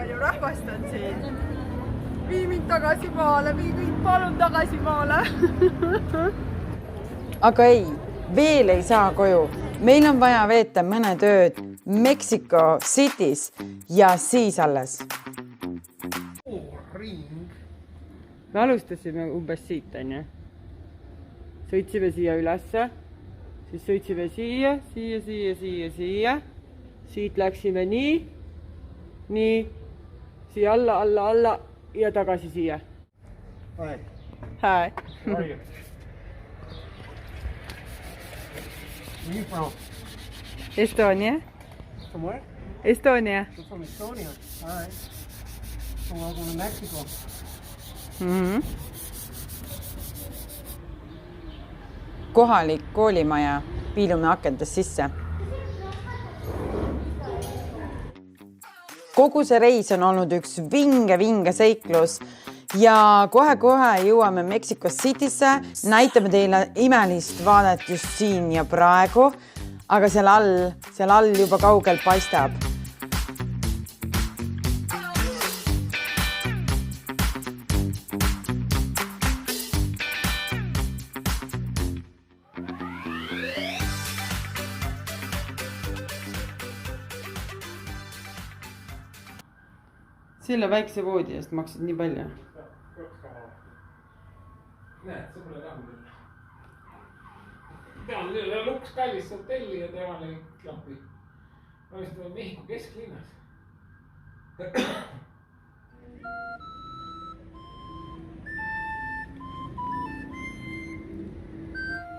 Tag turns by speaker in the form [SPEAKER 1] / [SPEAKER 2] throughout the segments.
[SPEAKER 1] palju rahvast on siin. Vii mind tagasi maale, vii mind palun tagasi maale.
[SPEAKER 2] Aga ei, veel ei saa koju. Meil on vaja veeta mõned ööd Mexico City's ja siis alles. Me alustasime umbes siit, on ju. Sõitsime siia ülesse, siis sõitsime siia. Siit läksime nii, siia alla ja tagasi siia.
[SPEAKER 3] Hi.
[SPEAKER 2] Hi.
[SPEAKER 3] How are you? Where are you from?
[SPEAKER 2] Estonia.
[SPEAKER 3] From where?
[SPEAKER 2] Estonia.
[SPEAKER 3] You're from Estonia. All right. So welcome to Mexico.
[SPEAKER 2] Kohalik koolimaja, piilume akendest sisse. Kogu see reis on olnud üks vinge seiklus ja kohe-kohe jõuame Mexico City'sse, näitame teile imelist vaadet just siin ja praegu, aga seal all juba kaugel paistab. Selle väikse voodi eest maksad nii palju?
[SPEAKER 4] Näed, see pole rahul. Pean luks kallis hotelli ja temale klapi. Ma vist olen Mehhiko kesklinnas.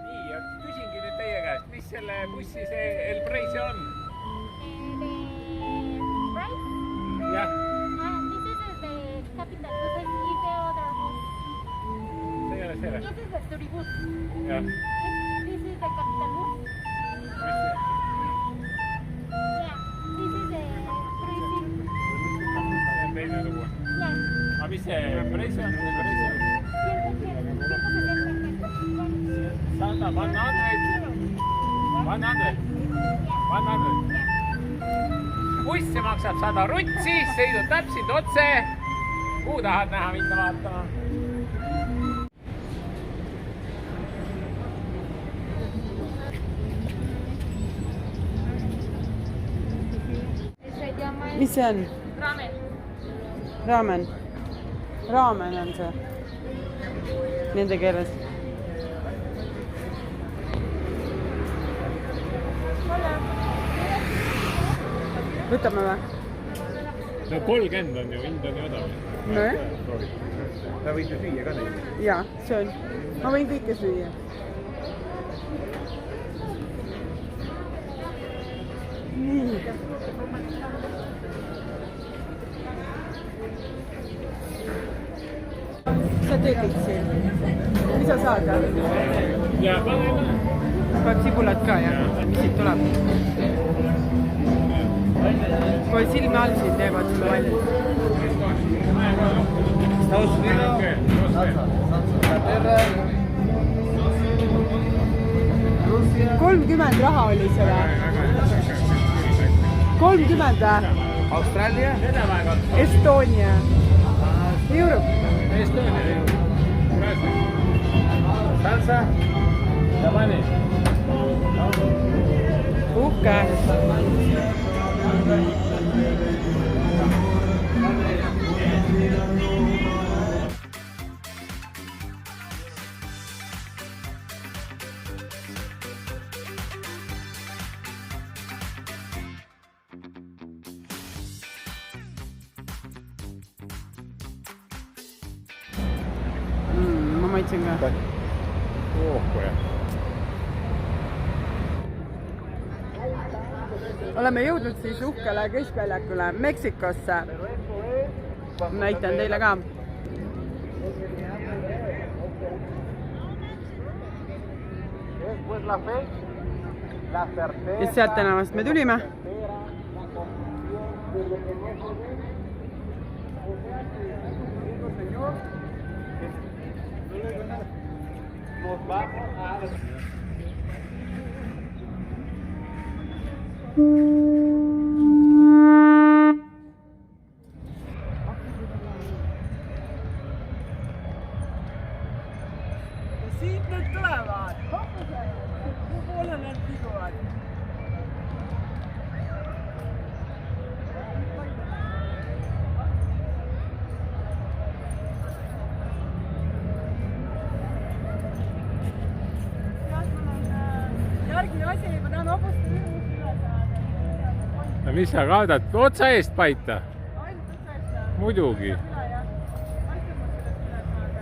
[SPEAKER 4] Nii, ja küsingi nüüd teie käest, mis selle bussi see El Precio on? Jah.
[SPEAKER 5] This is the Turibus.
[SPEAKER 4] Yeah.
[SPEAKER 5] This is the Capital Bus. Yeah. This is the Cruising. Yeah.
[SPEAKER 4] A mis see precio on? 100. Buss maksab 100 rutsi, sõidud täpselt otse. Kuhu tahad näha minna vaatama?
[SPEAKER 2] Mis see on? Raamen. Raamen on see. Nende keeles. Võtame või?
[SPEAKER 4] No 30 on ju, hind on ju odav.
[SPEAKER 2] No.
[SPEAKER 3] Sa võid ju süüa ka neid.
[SPEAKER 2] Jaa, see on. Ma võin kõike süüa. Nii. Sa teed kõik siin. Mis sa saad?
[SPEAKER 4] Ja, pane.
[SPEAKER 2] Peab sibulat ka, jah? Mis siit tuleb? Kui silme all siin teevad sulle valju.
[SPEAKER 3] Estados Unidos, salsa, Inglaterra, Russia.
[SPEAKER 2] 30 raha oli see või? 30 või?
[SPEAKER 3] Austraalia.
[SPEAKER 2] Estonia. Europe.
[SPEAKER 4] Estonia. Salsa. Ja pani.
[SPEAKER 2] Uhke. Ma maitsen ka. Oleme jõudnud siis uhkele keskväljakule Meksikosse. Näitan teile ka. Ja sealt tänavast me tulime.
[SPEAKER 1] Kuhu poole nad liiguvad? Järgmine asi, ma tahan hobuste üle saada.
[SPEAKER 4] no mis sa kaadad? Otsa eest paita.
[SPEAKER 1] Ainult otsa eest saada.
[SPEAKER 4] Muidugi.
[SPEAKER 1] Üle, jah. Aita mul sellest üle saada.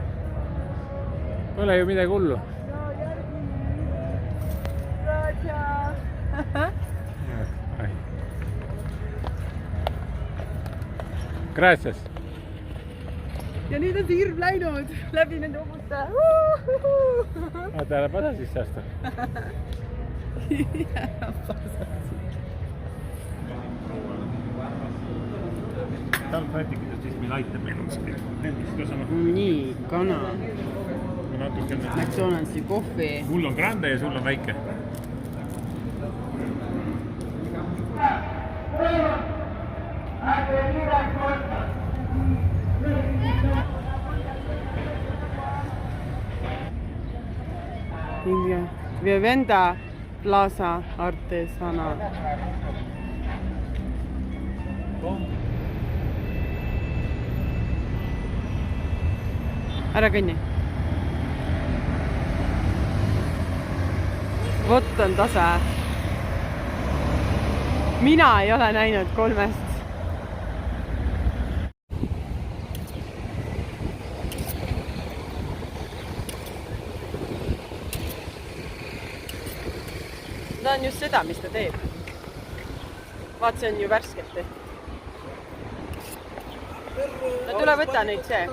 [SPEAKER 4] Pole ju midagi hullu.
[SPEAKER 1] No järgmine. Raja.
[SPEAKER 4] Gracias.
[SPEAKER 1] Ja nüüd on see hirm läinud läbi nende hobuste.
[SPEAKER 4] Vaata, ära pada sisse aasta. Talvpätikidest siis meil aitab meil kuskil.
[SPEAKER 2] nii, kana,
[SPEAKER 4] Natukene.
[SPEAKER 2] McDonaldsi kohvi.
[SPEAKER 4] Mul on grande ja sul on väike.
[SPEAKER 2] India. Vivenda Plaza Artesanal. Ära kõnni. Vot on tase. Mina ei ole näinud 3. Ta on just seda, mis ta teeb. Vaat, see on ju värskelt tehtud. No tule võta nüüd see.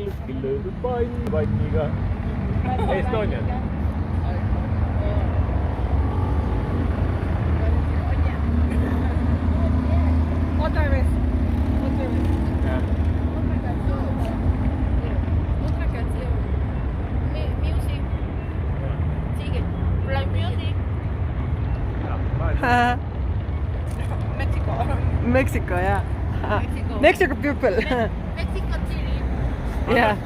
[SPEAKER 4] Kuskil löödud panniga. Estonian.
[SPEAKER 1] Otra vez.
[SPEAKER 5] Otra canción. Music. Sigue. Play music. Mexico.
[SPEAKER 2] Mexico, yeah.
[SPEAKER 5] Mexico.
[SPEAKER 2] Mexico people.
[SPEAKER 5] Mexico City.
[SPEAKER 2] Yeah.
[SPEAKER 5] Mexico.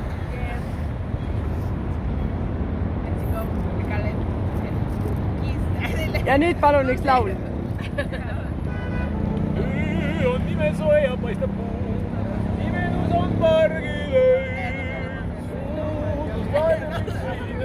[SPEAKER 2] Ja nüüd palun üks laul.
[SPEAKER 4] On nime soe ja paistab puu. Nimedus on pargile. Suudus vaidus siin.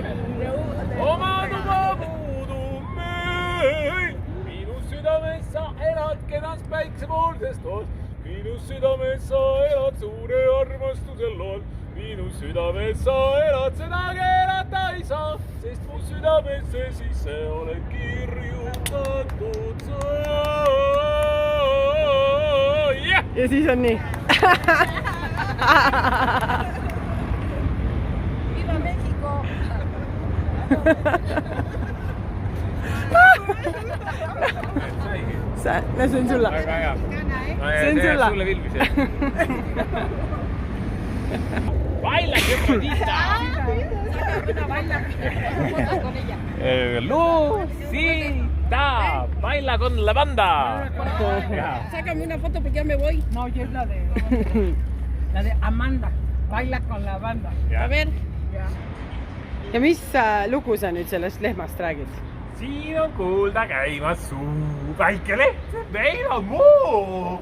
[SPEAKER 4] Oma tuba puudub meil. Miinus südames sa elad, kedas päiksepoolsest ood. Miinus südames sa elad suure armastuse lood. Miinus südames sa elad, seda keelata ei saa. Sest mu südamesse sisse oled kirjutatud sa.
[SPEAKER 2] Ja siis on nii.
[SPEAKER 5] Viva Mexico.
[SPEAKER 2] See on sulle.
[SPEAKER 4] Väga hea.
[SPEAKER 2] See on sulle.
[SPEAKER 4] Sulle Vilmis. Baila que bonita. Lucita, baila con la banda.
[SPEAKER 1] Sácame una foto porque ya me voy. No, yo es la de Amanda. Baila con la banda.
[SPEAKER 4] A ver.
[SPEAKER 2] Ja mis lugu sa nüüd sellest lehmast räägid?
[SPEAKER 4] Siin on kuulda käimas suu väike leht, meil on muu.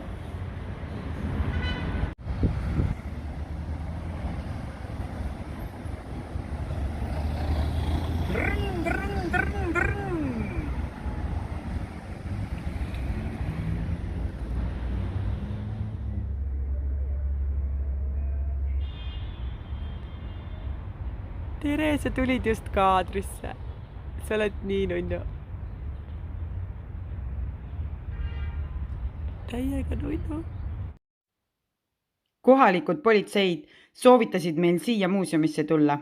[SPEAKER 2] Tere, sa tulid just kaadrisse. Sa oled nii nunnu. Täiega nunnu. Kohalikud politseid soovitasid meil siia muuseumisse tulla.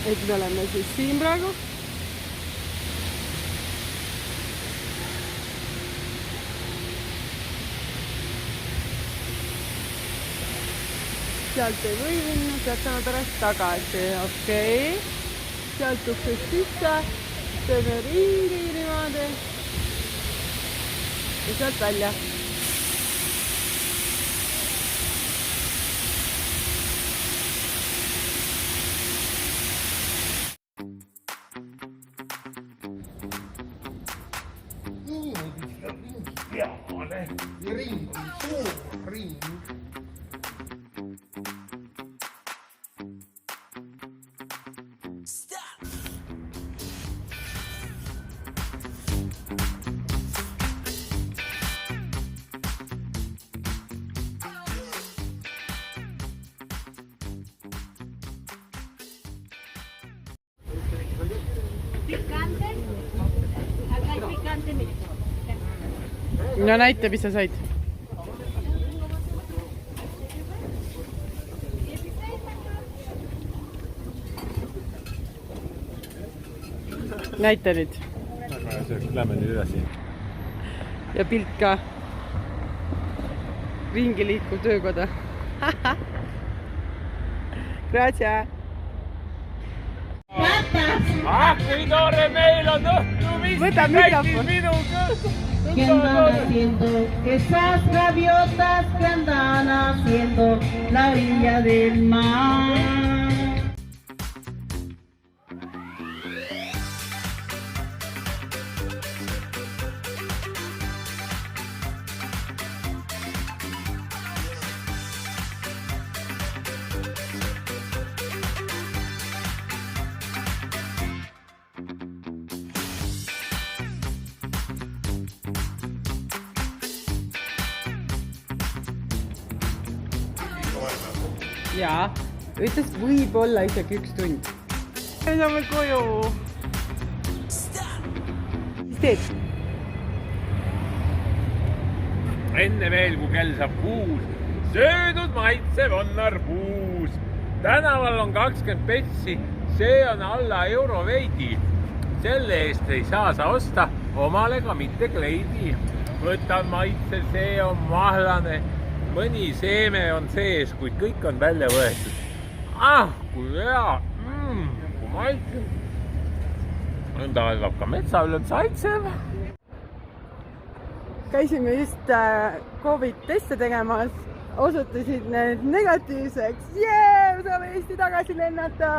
[SPEAKER 2] Et me oleme siis siin praegu.
[SPEAKER 1] sealt ei või minna, sealt saame pärast tagasi, okei. Sealt uksest sisse, teeme ringi niimoodi ja sealt välja.
[SPEAKER 3] Ring, suur ring.
[SPEAKER 5] Picante. Acá hay picante, mira.
[SPEAKER 1] No näita, mis sa said. Näita nüüd.
[SPEAKER 4] Lähme nüüd edasi.
[SPEAKER 1] Ja pilt ka. Ringi liikuv töökoda. Grazie.
[SPEAKER 4] Kui tore meil on õhtu, mis
[SPEAKER 1] Võta mikrofon.
[SPEAKER 6] ¿Qué andan haciendo? Esas gaviotas que andan haciendo la orilla del mar.
[SPEAKER 1] Jaa, ütles võib-olla isegi 1 tund. Me saame koju. Mis teed?
[SPEAKER 4] Enne veel, kui kell saab 6, söödud maitsev on arbuus. Tänaval on 20 petsi, see on alla euro veidi. Selle eest ei saa sa osta omale ka mitte kleidi. Võtan maitse, see on mahlane. Mõni seeme on sees, kuid kõik on välja võetud. Kui hea, kui maitse. Nõnda algab ka metsaülem saitsev.
[SPEAKER 1] Käisime just COVID-teste tegemas. Osutusid need negatiivseks. Jee, saame Eesti tagasi lennata.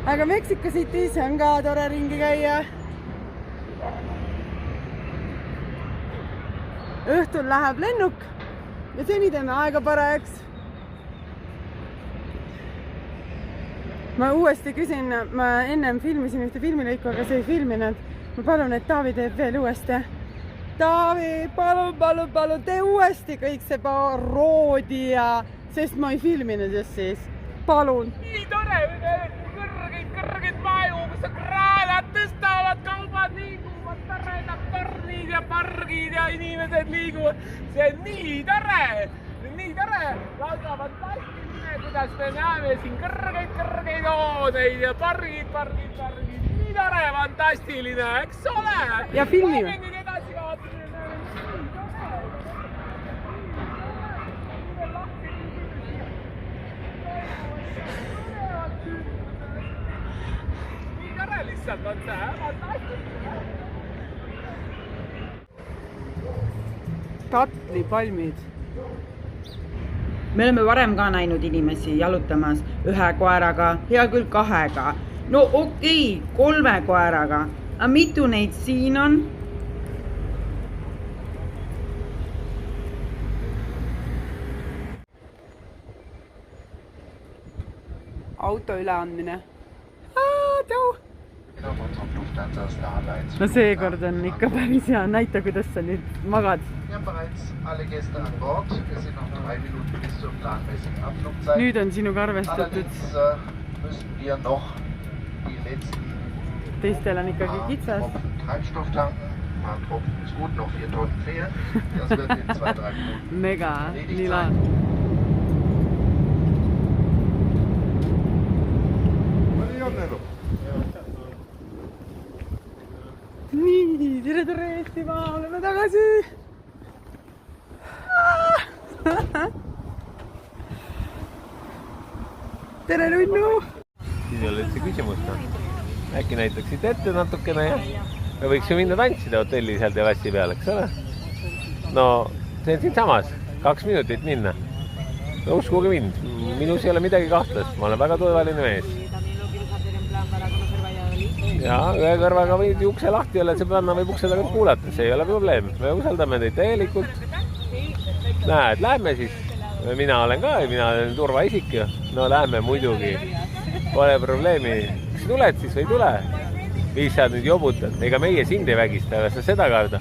[SPEAKER 1] Aga Mexico City's on ka tore ringi käia. Õhtul läheb lennuk ja seni teeme aega parajaks. Ma uuesti küsin, ma ennem filmisin ühte filmilõiku, aga see ei filminud. Ma palun, et Taavi teeb veel uuesti. Taavi, palun, tee uuesti kõik see paroodia, sest ma ei filminud just siis. Palun.
[SPEAKER 4] Nii tore, kõrgeid maju, kus kraanad tõstavad, kaubad liiguvad, toredad tornid ja pargid ja inimesed liiguvad. See on nii tore. Lausa fantastiline, kuidas me näeme siin kõrgeid hooneid ja pargid. Nii tore, fantastiline, eks ole?
[SPEAKER 1] Ja filmime.
[SPEAKER 4] Lähme nüüd edasi vaatame. Lihtsalt on see fantastiline.
[SPEAKER 1] Katlipalmid.
[SPEAKER 2] Me oleme varem ka näinud inimesi jalutamas 1 koeraga, hea küll 2-ga. No okei, 3 koeraga. Aga mitu neid siin on?
[SPEAKER 1] Auto üleandmine. No seekord on ikka päris hea. Näita, kuidas sa nüüd magad. Nüüd on sinuga arvestatud. Teistel on ikkagi kitsas. Mega, nii lahe. Nii, tere Eestimaa, oleme tagasi. tere, Nunnu!
[SPEAKER 4] Siin ei ole üldse küsimust. Äkki näitaksid ette natukene ja me võiks ju minna tantsida hotelli seal terrassi peal, eks ole? No, see on siin samas. 2 minutit minna. No uskuge mind, minus ei ole midagi kahtlast. Ma olen väga turvaline mees. Ja ühe kõrvaga võid ju ukse lahti olla, et sõbranna võib ukse tagant kuulata. See ei ole probleem. Me usaldame teid täielikult. Näed, lähme siis. Mina olen ka, mina olen turvaisik ju. No lähme muidugi. Pole probleemi. Kas tuled siis või ei tule? Mis sa nüüd jobutad? Ega meie sind ei vägista, aga sa seda karda.